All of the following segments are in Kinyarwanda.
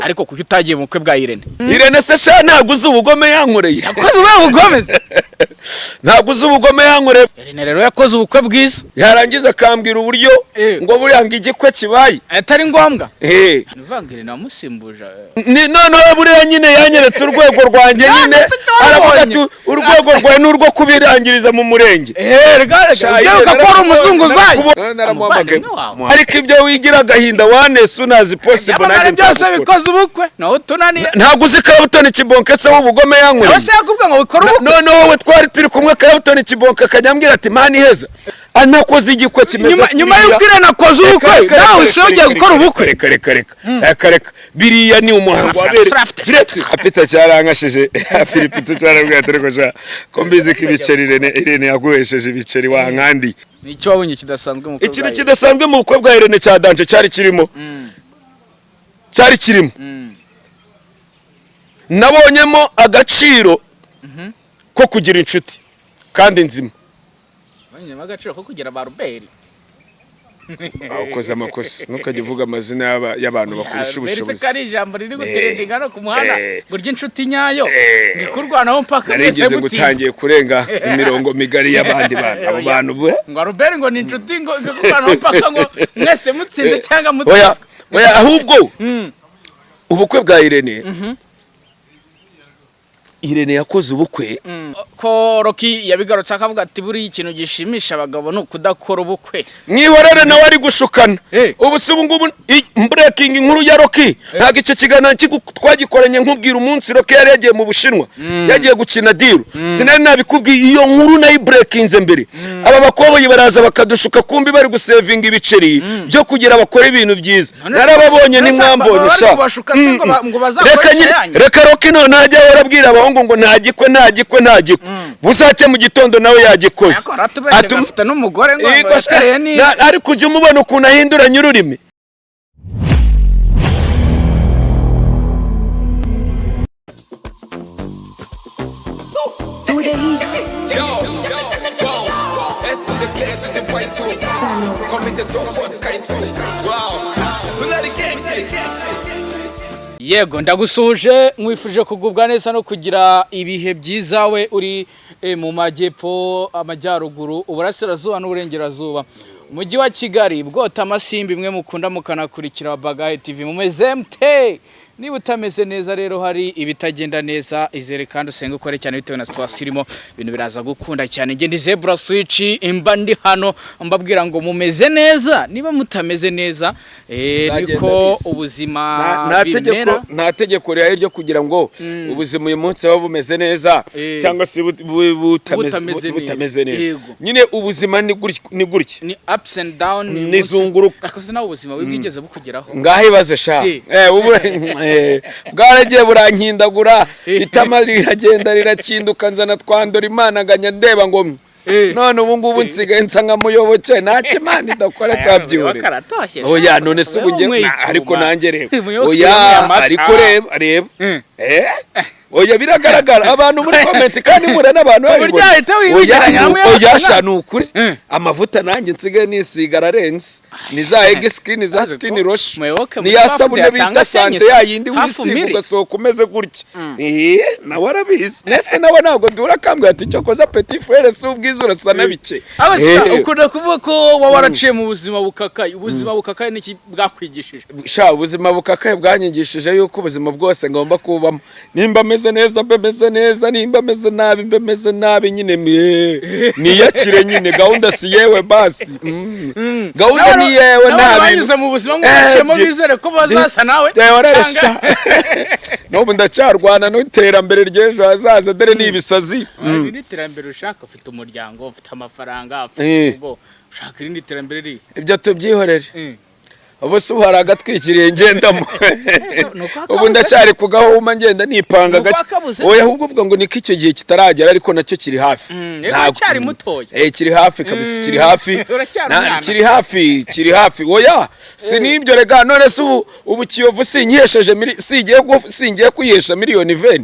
ariko kuko utagiye mu bukwe bwa Irene Irene se sha ntabwo uzi ubugome yankoreye yakoze ubugome ntabwo uzi ubugome yankoreye Irene rero yakoze ubukwe bwiza yarangiza akambwira uburyo ngo buranga igikwe kibaye atari ngombwa nivangire namusimbuje noneho buriya nyine yanyeretse urwego rwanjye nyine aravuga ati urwego rwawe n'urwo kubirangiriza mu murenge reka ko ari umuzunguzayi ariko ibyo wigira agahinda wanese unazi possible nanjye byose bikoze ubukwe naho tunaniye ntabwo uzi Karabutoni Kibonke se w'ubugome yankoreye ese yakubwa ngo bikora ubukwe noneho we twari turi kumwe Karabutoni Kibonke akanyambwira ati mani heza anakoze igikwe kimeze nyuma y'uko Irene akoze ubukwe nawe se ugiye gukora ubukwe reka biriya ni umuhango wabereye apita cyarankashije Filipito cyarabwiye ati reko sha ko mbizi ko ibiceri Irene yaguhesheje ibiceri wankandi nicyo wabonye kidasanzwe mu ikintu kidasanzwe mu bukwe bwa Irene cya danje cyari kirimo nabonyemo agaciro ko kugira inshuti kandi nzima banyema agaciro ko kugira ba Robert ukoze amakosa ntukajye uvuga amazina y'abantu bakurusha ubushobozi kari ijambo riri guterendinga no ku muhanda burya inshuti nyayo ndikurwanaho mpaka narigeze ngutangiye kurenga imirongo migari y'abandi bantu abo bantu ngo Robert ngo ni inshuti ngo ndikurwanaho mpaka ngo mwese mutsinze cyangwa mutsinze oya ahubwo ubukwe bwa Irene Irene yakoze ubukwe ko Rocky yabigarutse akavuga ati buri ikintu gishimisha abagabo no kudakora ubukwe mwihorere nawe ari gushukana ubu se ubu ngubu breaking inkuru ya Rocky ntago icyo kigana twagikoranye nkubwira umunsi Rocky yari yagiye mu Bushinwa yagiye gukina diru sinari nabikubwiye iyo nkuru nayi breakinze mbere aba bakoboyi baraza bakadushuka kumbi bari gusevinga ibiceri byo kugira bakora ibintu byiza narababonye ni mwambonye sha reka Rocky none najya warabwira abahungu ngo ntagikwe busace mu gitondo nawe yagikoze afite n'umugore ngo atereye ni ariko uje mubona ukuntu ahinduranye ururimi yego ndagusuje mwifuje kugubwa neza no kugira ibihe byiza we uri mu majyepfo amajyaruguru uburasirazuba n'uburengerazuba umujyi wa Kigali bwota amasimbi imwe mukunda mukanakurikira Bagahe TV mumeze mte niba utameze neza rero hari ibitagenda neza izere kandi usenge ukore cyane bitewe na situation irimo ibintu biraza gukunda cyane nge ndi Zebra Switch imba ndi hano mbabwira ngo mumeze neza niba mutameze neza niko ubuzima bimera nta tegeko ryo kugira ngo ubuzima uyu munsi waba bumeze neza cyangwa se butameze neza nyine ubuzima ni gutya ni ups and down nizunguruka akazi nawe ubuzima wibwigeze bukugeraho ngahe baze sha bwaragiye burankindagura itama riragenda rirakinduka nzana twandora Imana nganya ndeba ngo none ubu ngubu nsigaye nsanga muyoboke ntacyo Imana idakora cyabyure oya none se ubunge ariko nanjye reba oya ariko reba oya biragaragara abantu muri comment kandi mure n'abantu oya sha nukuri amavuta nanjye nsigaye nisiga arenze ni za egg skin za skin rush ni yasabune bita sante yayindi wisiga ugasohoka umeze gutya nawe arabizi nese nawe ntabwo ndura kambwe ati cyo koza petit frère si ubwiza urasa nabike ukunda kuvuga ko waraciye mu buzima bukakaye ubuzima bukakaye niki bwakwigishije sha ubuzima bukakaye bwanyigishije yuko ubuzima bwose ngomba kubamo nimba meze neza nimba meze nabi nyine niyakire nyine gahunda si yewe basi gahunda ni yewe nabanyuze mu buzima mwacemo bizere ko bazasa nawe n'ubu ndacyarwana n'iterambere ry'ejo hazaza dore n'ibisazi irindi terambere ushaka ufite umuryango ufite amafaranga ufite ubo ushaka irindi terambere ri ibyo tubyihorere ubu se uhara agatwikiriye ngendamo ubu ndacyari kugahuma ngenda nipanga gake oya ahubwo uvuga ngo niko icyo gihe kitaragera ariko nacyo kiri hafi ntabwo cyari mutoya kiri hafi kabisa kiri hafi oya sinibyo rega none se ubu Kiyovu sinyihesheje singiye kuyesha miliyoni 20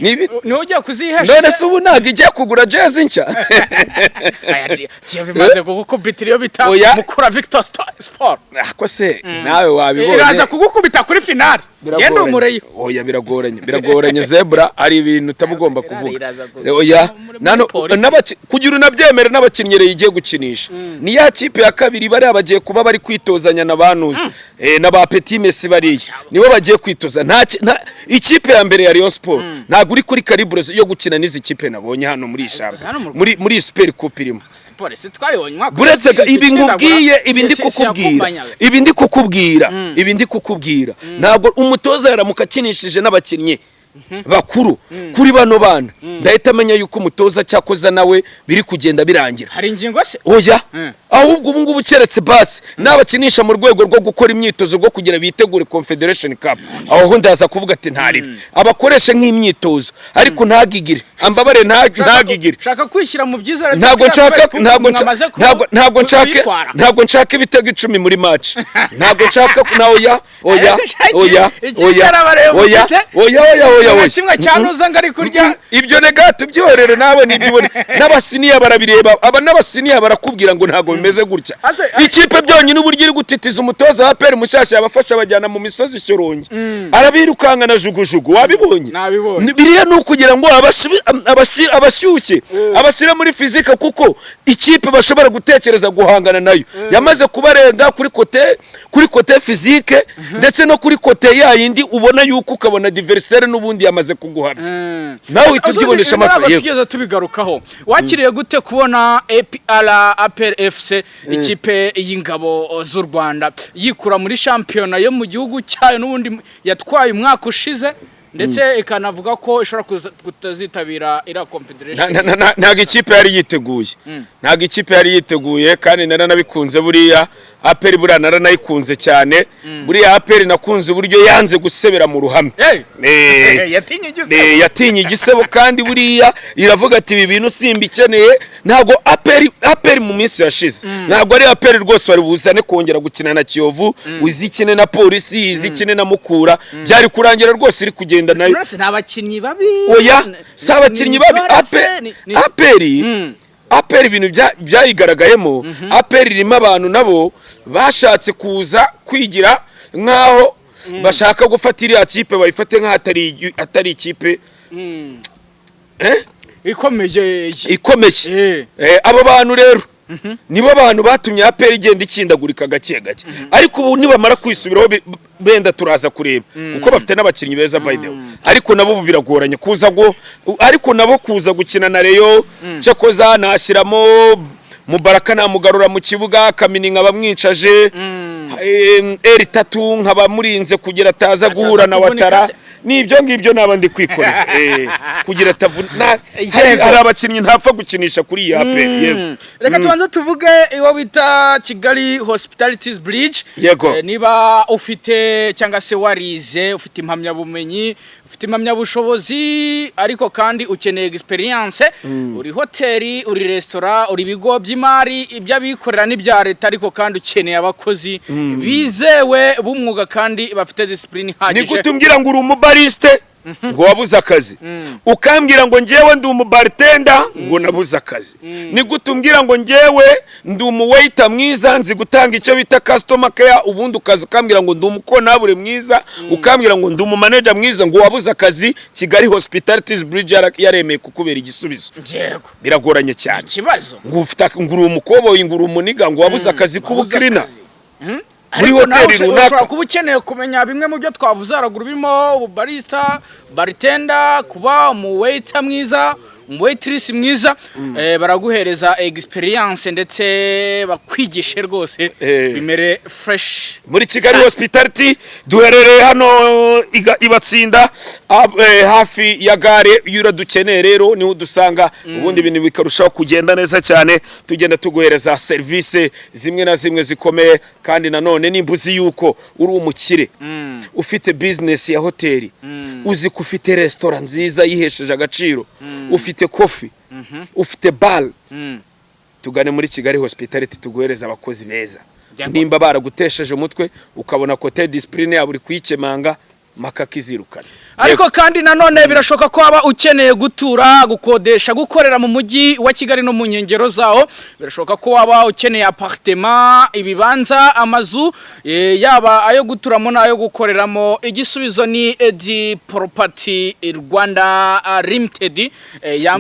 niwe ugiye kuzihesha none se ubu ntabwo igiye kugura jezi nshya Kiyovu imaze kugukubita iyo bita Mukura Victor Sport ako se nawe wabibonye iraza kugukubita kuri finale genda umureyo oya biragoranye zebra ari ibintu utabugomba kuvuga oya nano kugira unabyemere n'abakinnyi igiye gukinisha ni ya kipe ya kabiri bari abagiye kuba bari kwitozanya na banuzi na ba Petit Messi bariye nibo bagiye kwitoza nta ikipe ya mbere ya Rayon Sport ntago uri kuri calibre yo gukina n'izi kipe nabonye hano muri ishambe muri Super Coupe irimo polisi twayonywa buretse ibi ngubwiye ibi ndi kukubwira ntabwo umutoza yaramuka akinishije n'abakinnyi bakuru kuri bano bana ndahita amenya yuko umutoza cyakoza nawe biri kugenda birangira hari ingingo se oya ahubwo ubu ngubu keretse basi n'abakinisha mu rwego rwo gukora imyitozo rwo kugira bitegure Confederation Cup aho ndaza kuvuga ati ntari abakoresha nk'imyitozo ariko ntagigire ambabare ntagigire shaka kwishyira mu byiza ntabwo nshaka ibitego 10 muri match ntabwo nshaka na oya kimwe cyanuza ngari kurya ibyo negati byorere nawe nibyibone n'abasiniya barabireba aba n'abasiniya barakubwira ngo ntago bimeze gutya ikipe byonyine uburyo iri gutitiza umutoza wa APR mushyashya abafasha bajyana mu misozi Shyorongi arabirukanga na jugujugu wabibonye biriya no kugira ngo abashyushye abashyira muri fizika kuko ikipe bashobora gutekereza guhangana nayo yamaze kubarenga kuri kote fizike ndetse no kuri kote yayindi ubona yuko ukabona diversaire n'ubundi yamaze kuguhabya nawe uhita ubyibonesha amaso yego tugeze tubigarukaho wakiriye gute kubona APR FC ikipe y'ingabo z'u Rwanda yikura muri shampiyona yo mu gihugu cyayo n'ubundi yatwaye umwaka ushize ndetse ikanavuga ko ishobora kutazitabira ira Confederation ntago ikipe yari yiteguye kandi naranabikunze buriya APR buriya naranayikunze cyane buriya APR nakunze uburyo yanze gusebera mu ruhame yatinye igisebo kandi buriya iravuga ati ibi bintu simbikeneye ntago APR mu minsi yashize ntago ari APR rwose wari buzane kongera gukina na Kiyovu uzikine na Polisi izikine na Mukura byari kurangira rwose iri kugenda nayo n'abakinnyi babi oya sabakinnyi babi APR ibintu byayigaragayemo APR irimo abantu nabo bashatse kuza kwigira nkaho bashaka gufatira ya kipe bayifate nka atari ikipe ikomeye abo bantu rero nibo bantu batumye APR igenda ikindagurika gake ariko ubu nibamara kwisubiraho benda turaza kureba kuko bafite n'abakinnyi beza by the way ariko nabo biragoranye kuza gukina na Rayon cyakoza nashyiramo Mubaraka namugarura mu kibuga Kamini nkabamwicaje R3 nkabamurinze kugira ataza guhura na Watara nibyo ngibyo naba ndi kwikorera kugira atavuna hari abakinnyi ntapfa gukinisha kuri ya APR reka tubanze tuvuge iwo bita Kigali Hospitalities Bridge niba ufite cyangwa se warize ufite impamya bumenyi ufite impamya bushobozi ariko kandi ukeneye experience uri hoteli uri restaurant uri bigo by'imari iby'abikorera n'ibya leta ariko kandi ukeneye abakozi bizewe b'umwuga kandi bafite discipline ihagije ni gutumbwira ngo uri umubariste ngo wabuze akazi ukambwira ngo njewe ndi umubartender ngo nabuze akazi ni gutumbwira ngo njewe ndi umuwaiter mwiza nzi gutanga icyo bita customer care ubundi ukazi ukambwira ngo ndi umukonabure mwiza ukambwira ngo ndi umumanager mwiza ngo wabuze akazi Kigali Hospitalities Bridge yaremeye kukubera igisubizo biragoranye cyane ikibazo ngo ufite nguru umukoboyi nguru umuniga ngo wabuze akazi k'ubukrina muri hoteli runaka kuba ukeneye kumenya bimwe mu byo twavuze haraguru birimo barista bartender kuba umuwaiter mwiza umuwaitress mwiza baraguhereza experience ndetse bakwigishe rwose bimere fresh muri Kigali Hospitality duherereye hano ibatsinda hafi ya gare yura dukeneye rero niho dusanga ubundi ibintu bikarushaho kugenda neza cyane tugenda tuguhereza service zimwe na zimwe zikomeye kandi nanone nimbuzi yuko uri umukire ufite business ya hoteli uzi ko ufite restaurant nziza yihesheje agaciro ufite coffee ufite bar tugane muri Kigali Hospitality tuguhereza abakozi beza nimba baragutesheje umutwe ukabona kote discipline yabo uri kwikemanga makakizirukana ariko kandi nanone birashoka ko waba ukeneye gutura gukodesha gukorera mu mujyi wa Kigali no mu nkengero zaho birashoka ko waba ukeneye appartement ibibanza amazu yaba ayo guturamo nayo gukoreramo igisubizo ni Edi Property Rwanda Limited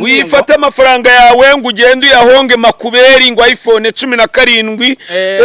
wifata amafaranga yawe ngo ugende uyahonge makuberi ngo iPhone 17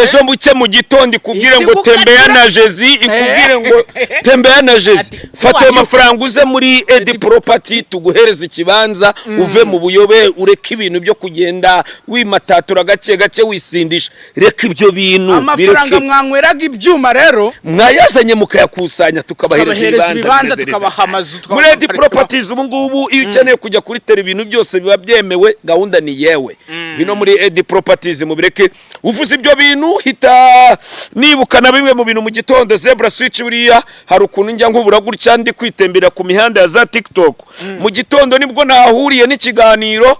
ejo mbuke mu gitondo ikubwire ngo tembea na Jezi ikubwire ngo tembea na Jezi fata amafaranga uze muri Edi Property tuguhereza ikibanza uve mu buyobe ureka ibintu byo kugenda wimatatura gake gake wisindisha reka ibyo bintu amafaranga mwanyweraga ibyuma rero mwayazanye mukayakusanya tukabahereza ibibanza tukabaha amazu muri Edi Properties ubu ngubu iyo ukeneye kujya kuri tele ibintu byose biba byemewe gahunda ni yewe bino muri Edi Properties mubireke uvuze ibyo bintu hita nibukana bimwe mu bintu mu gitondo Zebra Switch buriya hari ukuntu njya nkubura gutya ndi kwitembera ku mihanda ya za TikTok mu gitondo nibwo nahuriye n'ikiganiro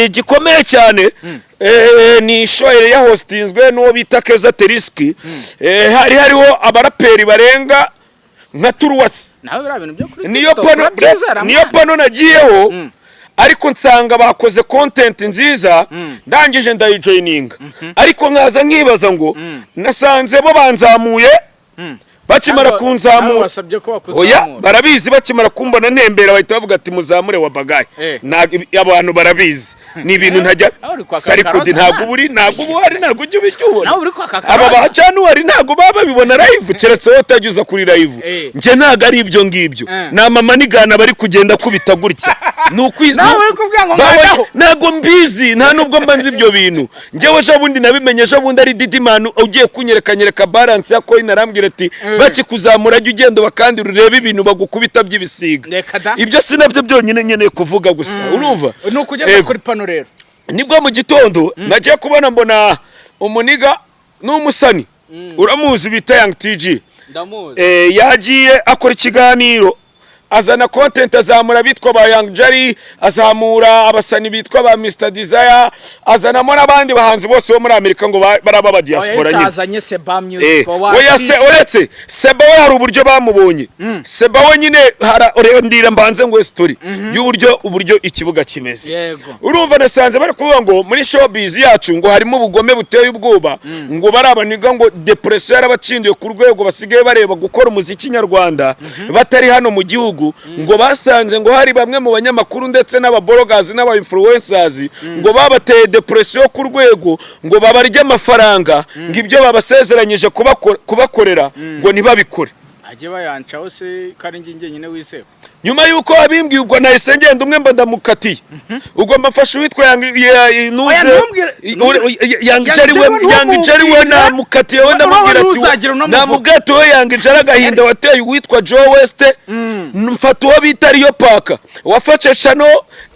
gikomeye cyane ni show ya hostinzwe n'uwo bita Keza Teriski hariho abaraperi barenga nka Turuwasi niyo pano nagiyeho ariko nsanga bakoze content nziza ndangije ndayijoininga ariko nkaza nkibaza ngo nasanze bo banzamuye bakimara kunzamura oya barabizi bakimara kumbona ntembera bahita bavuga ati muzamure wa bagaye abantu barabizi ni ibintu ntajya sarikudi ntago buri ntago buhari ntago ujye ubijyubona aba bacana wari ntago baba bibona live keretse wowe utagiza kuri live nje ntago ari ibyo ngibyo na mama nigana bari kugenda kubita gutya ntago mbizi nta nubwo mbanze ibyo bintu njewe ejo bundi nabimenye ejo bundi ari Didimanu ugiye kunyerekanyereka balance ya coin arambwira ati bakikuzamura jye ugenda bakandi urebe ibintu bagukubita by'ibisiga ibyo sinabyo byonyine nkeneye kuvuga gusa urumva nukugeza kuri pano rero nibwo mu gitondo nagiye kubona mbona umuniga n'umusani uramuzi bita Young TG yagiye akora ikiganiro azana content azamura bitwa ba Young Jari azamura abasani bitwa ba Mr Desire azanamo n'abandi bahanzi bose bo muri Amerika ngo baraba ba diaspora nyine azanye Seba Music uretse Seba hari uburyo bamubonye Seba we nyine ndira mbanze ngo story y'uburyo ikibuga kimeze urumva nasanze bari kuvuga ngo muri showbiz yacu ngo harimo ubugome buteye ubwoba ngo barabaniga ngo depression yarabacindiye ku rwego basigaye bareba gukora umuziki nyarwanda batari hano mu gihugu ngo basanze ngo hari bamwe mu banyamakuru ndetse n'ababorogazi n'aba-influencers ngo babateye depression ku rwego ngo babarya amafaranga ngo ibyo babasezeranyije kubakorera ngo ntibabikore aje bayancaho se kari nginge nyine wiseho nyuma yuko abimbwiye ubwo nahise ngenda umwe mba ndamukatiye ubwo mbafashe witwa Young Jari we namukatiye we ndamubwira ati namubwete we Young Jari agahinda wateye witwa Joe West mfata uwo bita Rio Paka wafashe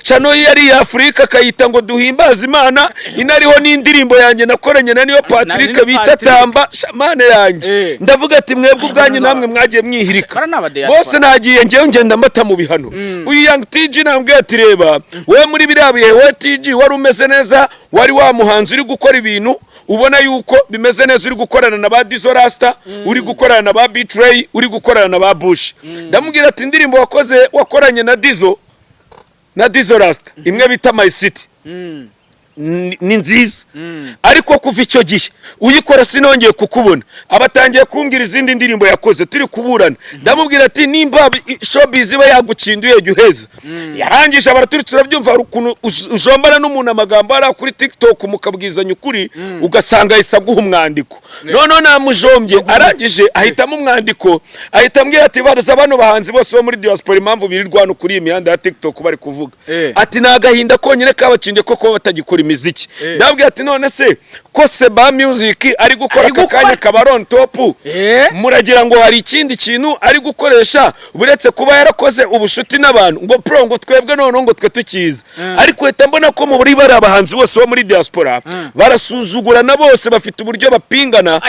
Chano yari ya Afrika kayita ngo duhimbaza Imana inariho n'indirimbo yanjye nakoranye na niyo Patrick bita Tamba shamane yanjye ndavuga ati mwebwe ubwanyu namwe mwagiye mwihirika bose nagiye ngewe ngenda mbata mu bihano uyu Young TG nambwiye ati reba we muri biriya bihe we TG wari umeze neza wari wa muhanzi uri gukora ibintu ubona yuko bimeze neza uri gukorana na ba Dizzo Rasta uri gukorana na ba Betray uri gukorana na ba Bush ndamubwira ati indirimbo wakoranye na Dizzo Rasta imwe bita My City ni nziza ariko kuva icyo gihe uyikora sinongeye kukubona abatangiye kumbwira izindi ndirimbo yakoze turi kuburana ndamubwira ati nimba showbiz iba yagucinduye juheza yarangije abaraturi turabyumva ukuntu ujombana n'umuntu amagambo ara kuri TikTok mukabwizanya ukuri ugasanga yisaguha umwandiko none namujombye arangije ahitamo umwandiko ahitambwira ati baraza bano bahanzi bose bo muri diaspora impamvu birirwana kuri imihanda ya TikTok bari kuvuga ati nagahinda konyine kabacindiye ko batagikora imiziki ndabwiye ati none se ko Seba Music ari gukora akanya kabaron top muragira ngo hari ikindi kintu ari gukoresha buretse kuba yarakoze ubushuti n'abantu ngo pro ngo twebwe none ngo twe tukiza ariko hita mbona ko mu buri bari abahanzi bose bo muri diaspora barasuzugurana bose bafite uburyo bapingana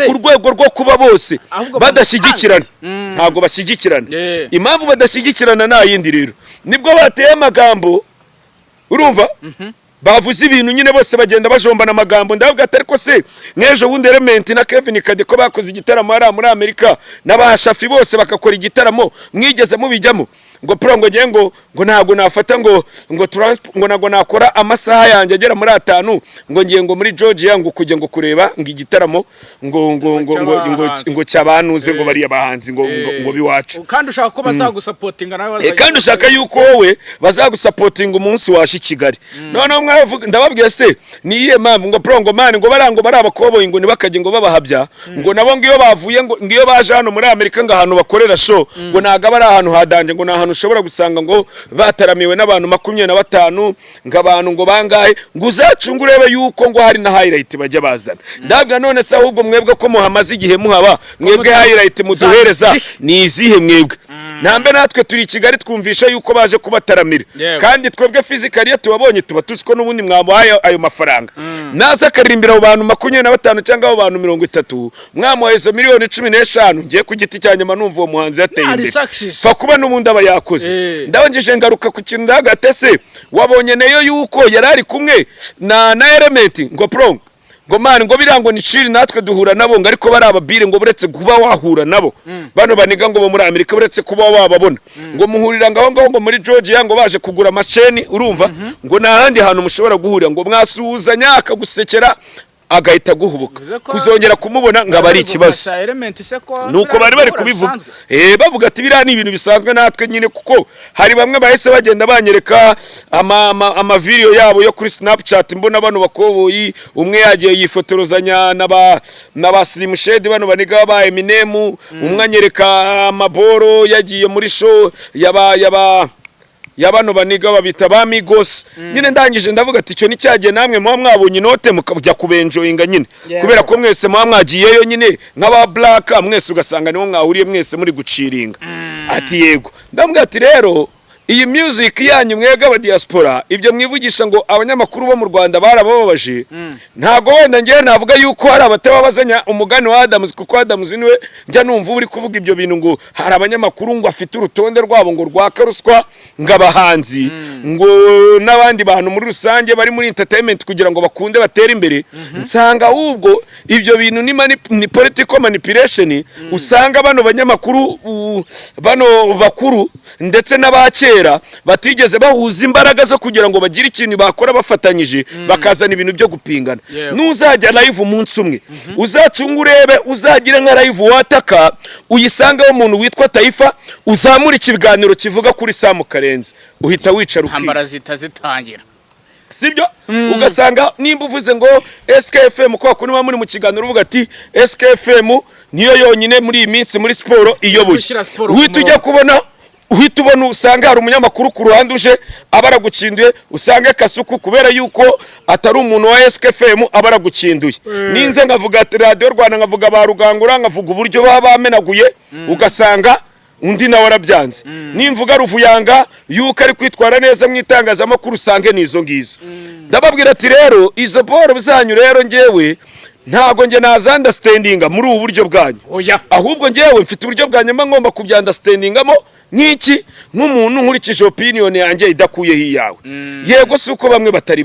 ku rwego rwo kuba bose badashyigikirana ntago bashyigikirana impamvu badashyigikirana nta yindi rero nibwo bateye amagambo urumva bavuze ibintu nyine bose bagenda bajombana amagambo ndavuga ati ariko se n'ejo bundi Element na Kevin Kade ko bakoze igitaramo muri Amerika n'abashafi bose bakakora igitaramo mwigeze mubijyamo ngo pro ngo ngiye ngo ntago nafata ngo nago nakora amasaha yanjye agera muri 5 ngo ngiye ngo muri Georgia ngo kujya ngo kureba ngo igitaramo ngo cyabanuze ngo bari abahanzi ngo biwacu kandi ushaka ko bazagusapotinga nawe kandi ushaka yuko wowe bazagusapotinga umunsi washi Kigali none mwavuga ndababwiye se niye mpamvu ngo pro ngo man ngo barango bari abakoboyi ngo nibakaje ngo babahabya ngo nabo ngiyo bavuye ngo ngiyo baje hano muri Amerika ngo ahantu bakorera show ngo naga bari ahantu hadanje ngo nahantu ushobora gusanga ngo bataramiwe n'abantu 25 ngabantu ngo bangahe ngo uzacunga urebe yuko ngo hari na highlight bajya bazana ndabwa none se ahubwo mwebwe ko muhamaze igihe muhaba mwebwe highlight muduhereza ni izihe mwebwe nambe natwe turi Kigali twumvisha yuko baje kubataramira kandi twebwe physically tubabonye tuba tuziko n'ubundi mwamuhaye ayo mafaranga naza karirimbira abantu 25 cyangwa abo bantu 30 mwamuhaye izo miliyoni 15 ngiye ku giti cyanjye manumva uwo muhanzi yateye imbere fa kuba n'ubundi aba yakoze ndabongeje ngaruka ku kintu ndagatese wabonye neyo yuko yarari kumwe na Element ngo pro ngo man ngo birango ni chiri natwe duhura nabo ngo ariko bari ababire ngo buretse kuba wahura nabo bano baniga ngo muri Amerika buretse kuba wababona ngo muhurira ngaho ngo muri Georgia ngo baje kugura amasheni urumva ngo nahandi hantu mushobora guhurira ngo mwasuhuzanya akagusekera agahita guhubuka kuzongera kumubona ngaba ari ikibazo nuko bari kubivuga bavuga ati bira ni ibintu bisanzwe natwe nyine kuko hari bamwe bahise bagenda banyereka ama video yabo yo kuri Snapchat mbona bano bakoboyi umwe yagiye yifotorozanya n'aba Slim Shady bano baniga ba Eminem umwe anyereka amaboro yagiye muri show yabano baniga babita ba Migos nyine ndangije ndavuga ati cyo ni cyagiye namwe muba mwabonye inote mukajya kubenjoyinga nyine kubera ko mwese muba mwagiyeyo nyine nk'aba Black mwese ugasanga niho mwahuriye mwese muri guciringa ati yego ndambwira ati rero iyi music yanyu mwega aba diaspora ibyo mwivugisha ngo abanyamakuru bo mu Rwanda barababaje ntago wenda ngiye navuga yuko hari abatababazanya umugani wa Adams kuko Adams niwe njya numva uri kuvuga ibyo bintu ngo hari abanyamakuru ngo afite urutonde rwabo ngo rwakaruswa ngabahanzi ngo nabandi bantu muri rusange bari muri entertainment kugira ngo bakunde batera imbere nsanga ahubwo ibyo bintu ni political manipulation usanga bano banyamakuru bano bakuru ndetse n'abakera batigeze bahuza imbaraga zo kugira ngo bagire ikintu bakora bafatanyije bakazana ibintu byo gupingana nuzajya live umunsi umwe uzacunga urebe uzagira nka live wataka uyisanga umuntu witwa Taifa uzamura ikiganiro kivuga kuri Sam Karenzi uhita wicara ukambara zitangira sibyo ugasanga nimba uvuze ngo SKFM kwa kuni muri mu kiganiro uvuga ati SKFM niyo yonyine muri iyi minsi muri sport iyoboye uhita ujya kubona uhita ubona usanga hari umunyamakuru ku ruhande uje abaragukinduye usanga Kasuku kubera yuko atari umuntu wa SKFM abaragukinduye ninze ngavuga ati Radio Rwanda ngavuga ba Rugangura ngavuga uburyo bamenaguye ugasanga undi nawe arabyanze nimvuga Ruvuyanga yuko ari kwitwara neza mwitangaza makuru usange nizo ngizo ndababwira ati rero izo boro bizanyu rero ngewe ntago nge naza understandinga muri ubu buryo bwanyu ahubwo ngewe mfite uburyo bwanyu ngomba kubyanderstandingamo nk'iki nk'umuntu nkurikije opinion yanjye idakuye hiyawe yego suko bamwe batari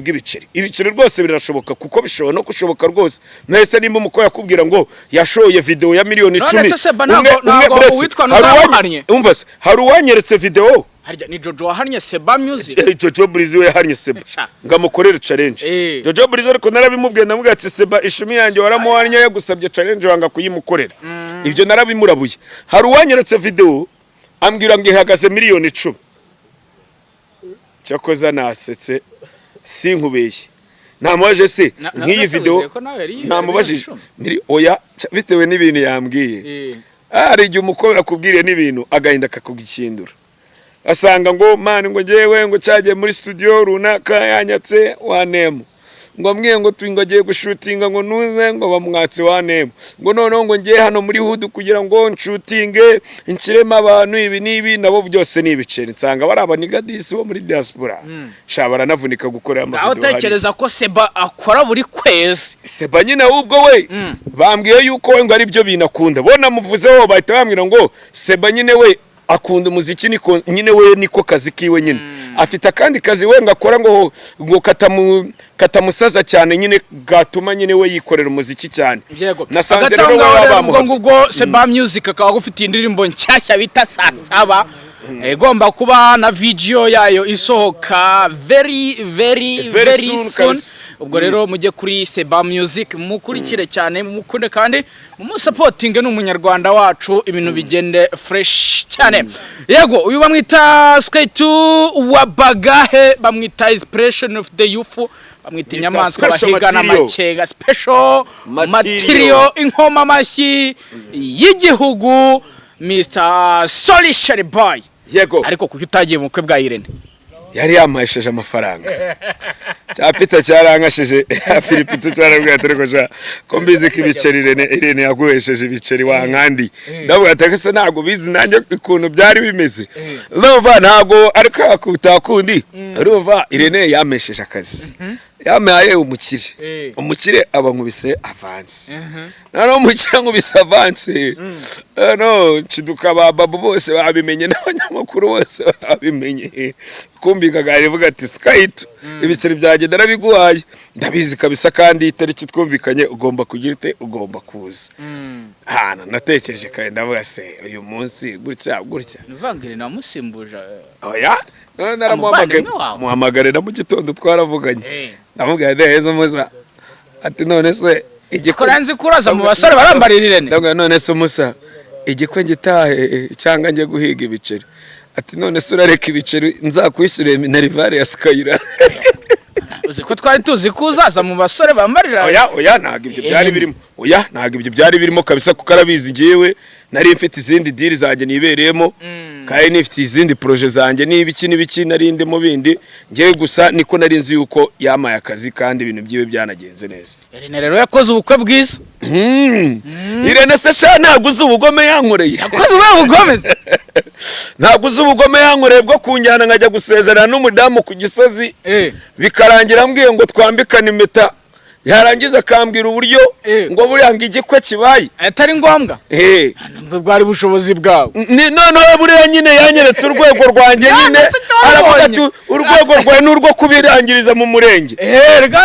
ibiceri rwose birashoboka kuko bishobora no kushoboka rwose nahise nimba umuko yakubwira ngo yashoye video ya miliyoni 10 umva se hari uwanyeretse video harya ni Jojo wahanye Seba Music Jojo Breezy we yahanye Seba ngamukorera challenge Jojo Breezy ariko narabimubwiye namubwiye ati Seba ishumi yanjye waramuhanye yagusabye challenge wanga kuyimukorera ibyo narabimurabuye hari uwanyeretse video ambwira ngo ihagaze miliyoni 10 cyakoza nasetse sinkubeshye ntamubaje se nk'iyi video ntamubajije oya bitewe n'ibintu yambwiye ari igihe umukobwa akubwiriye n'ibintu agahinda kakugikindura asanga ngo man ngo ngewe ngo cyagiye muri studio runaka yanyatse wanemu ngo mwiye ngo twingagiye gushutinga ngo nuze ngo bamwatse wanemu ngo noneho ngo ngiye hano muri hood kugira ngo nshutinge nkirema abantu ibi nibi nabo byose nibiceri nsanga bari abaniga disi bo muri diaspora shabara navunika gukorera amavideo aho tekereza ko Seba akora buri kwezi Seba nyine ahubwo we bambwiye yuko we ngo ari byo binakunda bona muvuzeho bahita bambwira ngo Seba nyine we akunda umuziki niko nyine we niko kazi kiwe nyine afite akandi kazi we ngakora ngo katamusaza cyane nyine gatuma nyine we yikorera umuziki cyane. Nasanze rero baba ngubwo Seba Music akaba gufite indirimbo nshyashya bita Sasaba igomba kuba na video yayo isohoka very soon. Ubwo rero mujye kuri Seba Music mukurikire cyane mukunde kandi mumusupporting n'umunyarwanda wacu ibintu bigende fresh cyane. Yego uyu bamwita Sky2 wa Bagahe bamwita Inspiration of the Youth bamwita inyamaswa bahigana makenga special material inkoma mashyi y'igihugu Mr. Solishari Boy. Yego ariko kuko utagiye mu kwe bwa Irene yari yamahesheje amafaranga cyapita cyarangashije Filipito cyarabwiye atereko ko mbizi ko ibiceri Irene yaguhesheje ibiceri wankandi ndavuga atakase ntago bizi nanjye ikuntu byari bimeze urumva ntago ariko akutakundi urumva Irene yamesheje akazi yamaye umukire abankubise avance nano umukire nkubise avance no ciduka babu bose babimenye n'abanyamakuru bose babimenye kumbiga garivuga ati Sky2 ibiceri byaje darabiguhaye ndabizi kabisa kandi itariki twumvikanye ugomba kugira ite ugomba kuza hana natekereje kandi ndavuga se uyu munsi gutya nivangire namusimbuje oya naramuhamagare na mu gitondo twaravuganye ndavuga neza musa ati none se igikoranzi kuraza mu basore barambaririre ndavuga none se musa igikwe ngitahe cyangwa ngiye guhiga ibiceri ati none se urareka ibiceri nzakwishyure minerivare ya Skyra uzi ko twari tuzi kuzaza mu basore bambarira oya ntago ibyo byari birimo ntago ibyo byari birimo kabisa kuko arabizi ngewe nari mfite izindi deal zanjye nibereyemo kandi nifite izindi projet zanjye n'ibiki narinde mu bindi ngewe gusa niko nari nzi yuko yamaye akazi kandi ibintu byiwe byanagenze neza. Irene rero yakoze ubukwe bwiza Irene se sha ntago uzi ubugome yankoreye yakoze ubugome ntago uzi ubugome yankoreye bwo kunjyana nkajya gusezerana n'umudamu ku Gisozi bikarangira ambwiye ngo twambikane impeta yarangiza akambwira uburyo ngo buranga igikwe kibaye atari ngombwa bwari bushobozi bwawe none buriya nyine yanyeretse urwego rwanjye nyine aravuga ati urwego rwawe n'urwo kubirangiriza mu murenge reka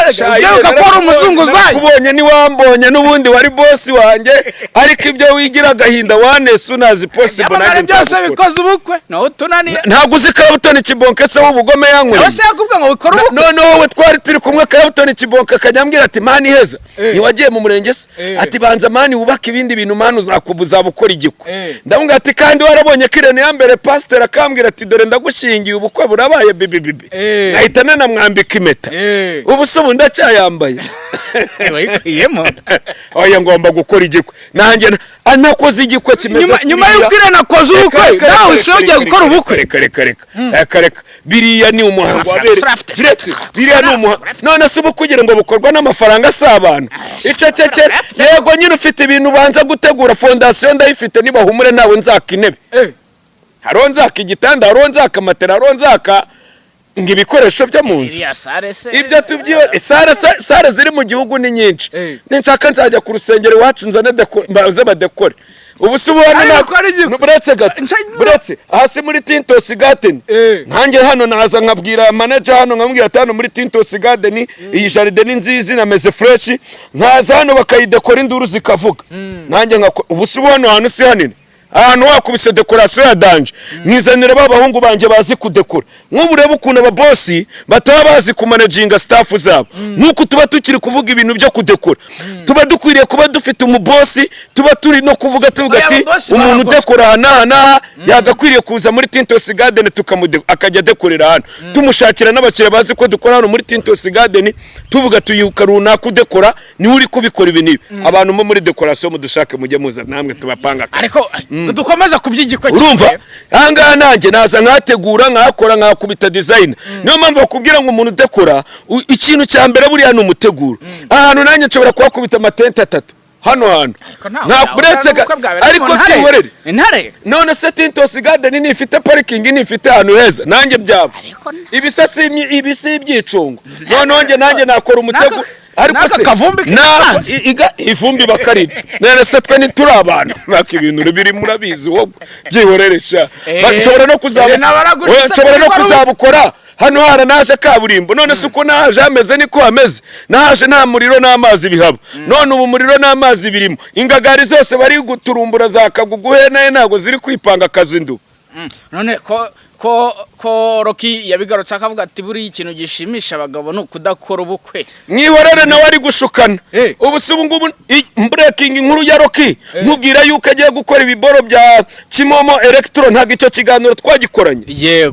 ko ari umuzunguzayi kubonye niwambonye n'ubundi wari boss wanjye ariko ibyo wigira agahinda wanese unazi possible nanjye byose bikoze ubukwe no tunaniye ntago uzi Karabutoni Kibonke se w'ubugome yankoreye ese yakubwa ngo bikora ubukwe none wowe twari turi kumwe Karabutoni Kibonke akajyambwira ati mani heza niwagiye mu murenge se ati banza mani wubaka ibindi bintu mani uzakubuza bukora igikwe ndamubwira ati kandi warabonye ko Irene ya mbere pastor akambwira ati dore ndagushingiye ubukwe burabaye bibi ahita namwambika impeta ubu se ubu ndacyayambaye wayikiyemo oya ngomba gukora igikwe nanjye anakoze igikwe kimeze nyuma y'uko Irene akoze ubukwe nawe usiye gukora ubukwe reka biriya ni umuhango biriya ni umuhango none se ubu kugira ngo bukorwa n'amafaranga asabana icecekere yego nyine ufite ibintu banza gutegura fondation ndayifite nibahumure nawe nzaka intebe haronzaka igitanda haronzaka matera haronzaka ngibikoresho byo munzu ibyo tubyo sare ziri mu gihugu ni nyinshi ninshaka nzajya ku rusengero wacu nzane mbaze badekore ubu subona buretse hasi muri Tintos Garden ntange hano naza nkabwira manager hano nkamubwira atano muri Tintos Garden iyi jaride ni nziza nameze fresh nkaza hano bakayidekora induru zikavuga nange ubu subona hano si hanini ahantu wakubise decoration ya danje nkizanira babahungu banje bazi kudekora nk'ubu reba ukuntu ababossi bataba bazi kumanaginga staff zabo nkuko tuba tukiri kuvuga ibintu byo kudekora tuba dukwiriye kuba dufite umubossi tuba turi no kuvuga ati umuntu dekora hana yagakwiriye kuza muri Tintos Garden akajya dekorera hano tumushakira n'abakire bazi ko dukora hano muri Tintos Garden tuvuga tuyuka runaka kudekora ni uri kubikora ibintu abantu muri decoration mudushake mujye muza namwe tubapanga ariko dukomeza kubyigikwe urumva hanga nanjye naza nkategura nkakora nkakubita design niyo mpamvu bakubwira ngo umuntu dekora ikintu cya mbere buriya n'umuteguro ahantu nanjye nshobora kuhakubita amatente 3 hano ntaburetse ariko cyihorere none se Tintos Garden ni ifite parking ni ifite ahantu heza nanjye byaba ibisasi ibisi byicungo none nanjye nakora umutego ariko se kavumbi ivumbi bakarirya nene se twe nituri abantu baka ibintu biri murabizi wo byihoreresha nshobora no kuzabukora hano haranaje kaburimbo none se uko naje hameze niko hameze naje nta muriro n'amazi bihaba none ubu muriro n'amazi birimo ingagari zose bari guturumbura za Kaguguhe naye ntago ziri kwipanga kazindu none ko Rocky yabigarutse akavuga ati buri ikintu gishimisha abagabo no kudakora ubukwe mwihorere nawe ari gushukana ubu se ubu ngubu breaking inkuru ya Rocky nkubwira yuko agiye gukora ibiboro bya Kimomo Electro ntago icyo kiganiro twagikoranye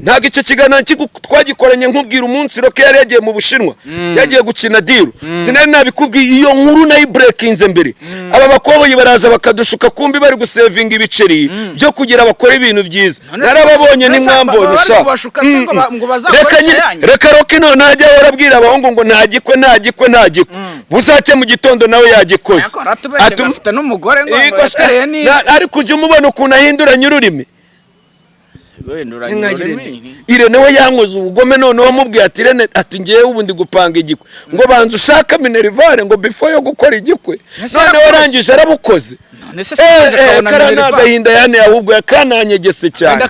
ntago icyo kiganiro twagikoranye nkubwira umunsi Rocky yari yagiye mu Bushinwa yagiye gukina diru sinari nabikubwiye iyo nkuru nayi breakinze mbere aba bakoboyi baraza bakadushuka kumbi bari gusevinga ibiceri byo kugira bakora ibintu byiza narababonye ni mwambonye sha reka Rocky none najya warabwira abahungu ngo ntagikwe buzace mu gitondo nawe yagikoze afite n'umugore ngo ari kujya umubona ukuntu ahinduranya ururimi Irene we yankoze ubugome none wamubwiye ati Irene ati ngiye ubu ndi gupanga igikwe ngo banza ushaka minerivare ngo before yo gukora igikwe none warangije arabukoze karanaagahinda yane ahubwo yakananyegese cyane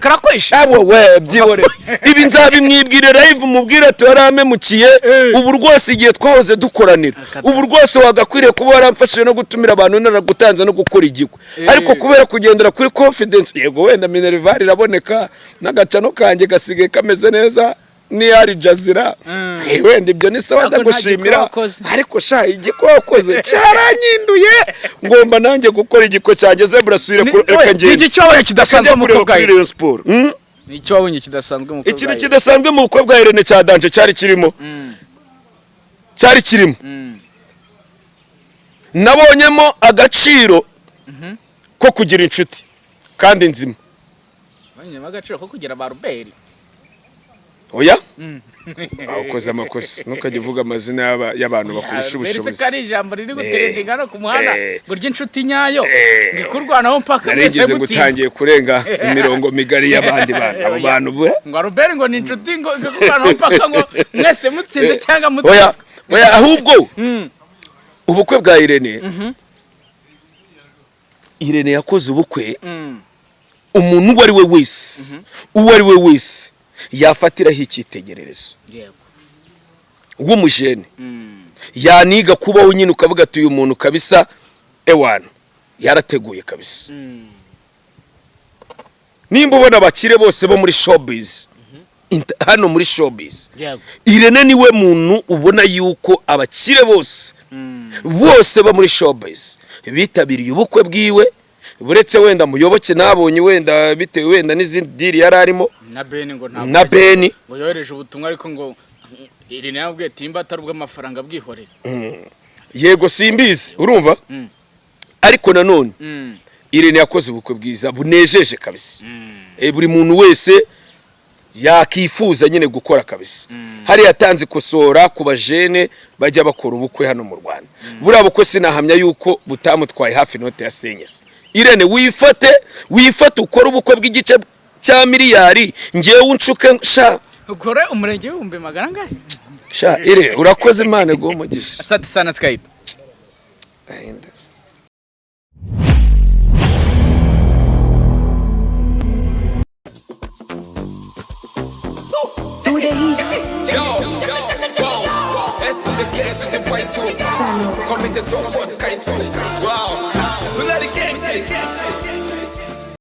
abo we byibore ibi nzabimwibwire live mubwire ati waramemukiye ubu rwose igihe twahoze dukoranira ubu rwose wagakwiriye kuba waramfashije no gutumira abantu naragutanze no gukora igikwe ariko kubera kugendera kuri confidence yego wenda minerivare iraboneka n'agacano kanjye gasigaye kameze neza ni Al Jazeera wenda ibyo ni sawa ndagushimira ariko sha igiko wakoze cyaranyinduye ngomba nanjye gukora igiko cyageze burasubire reka ngiye igicyo wabonye kidasanzwe mu bukwe bwa Rayon Sport icyo wabonye kidasanzwe mu bukwe ikintu kidasanzwe mu bukwe bwa Irene cya danje cyari kirimo nabonyemo agaciro ko kugira inshuti kandi nzima banyema agaciro ko kugira ba Robert oya ukoze amakosa ntukajye uvuga amazina y'abantu bakurusha ubushobozi kari ijambo riri guterendinga no ku muhanda burya inshuti nyayo ngikurwanaho mpaka mwese gutangiye kurenga imirongo migari y'abandi bantu abo bantu ngo Robert ngo ni inshuti ngo ngikurwanaho mpaka ngo mwese mutsinze cyangwa mutsinze oya ahubwo ubukwe bwa Irene Irene yakoze ubukwe umuntu uwo ari we wese yafatiraho icyitegererezo w'umujene yaniga kubaho nyine ukavuga ati uyu muntu kabisa ewana yarateguye kabisa nimba ubona abakire bose bo muri showbiz hano muri showbiz Irene niwe muntu ubona yuko abakire bose bo muri showbiz bitabiriye ubukwe bwiwe buretse wenda muyoboke nabonye wenda bitewe wenda n'izindi diri yari arimo na Beni ngo yohereje ubutumwa ariko ngo Irene yabwiye timba atarubwa amafaranga bwihorera yego simbizi urumva ariko nanone Irene yakoze ubukwe bwiza bunejeje kabisa buri muntu wese yakifuza nyine gukora kabisa hari yatanze kosora ku bajene bajya bakora ubukwe hano mu Rwanda buriya bukwe sinahamya yuko butamutwaye hafi note ya senyese Irene wifate ukora ubukwe bw'igice cya miliyari ngewe unshuke sha ukore umurenge w'ibihumbi magana ngahe sha ire urakoze Imana go mugisha asante sana Skype Wow, we let the game shake.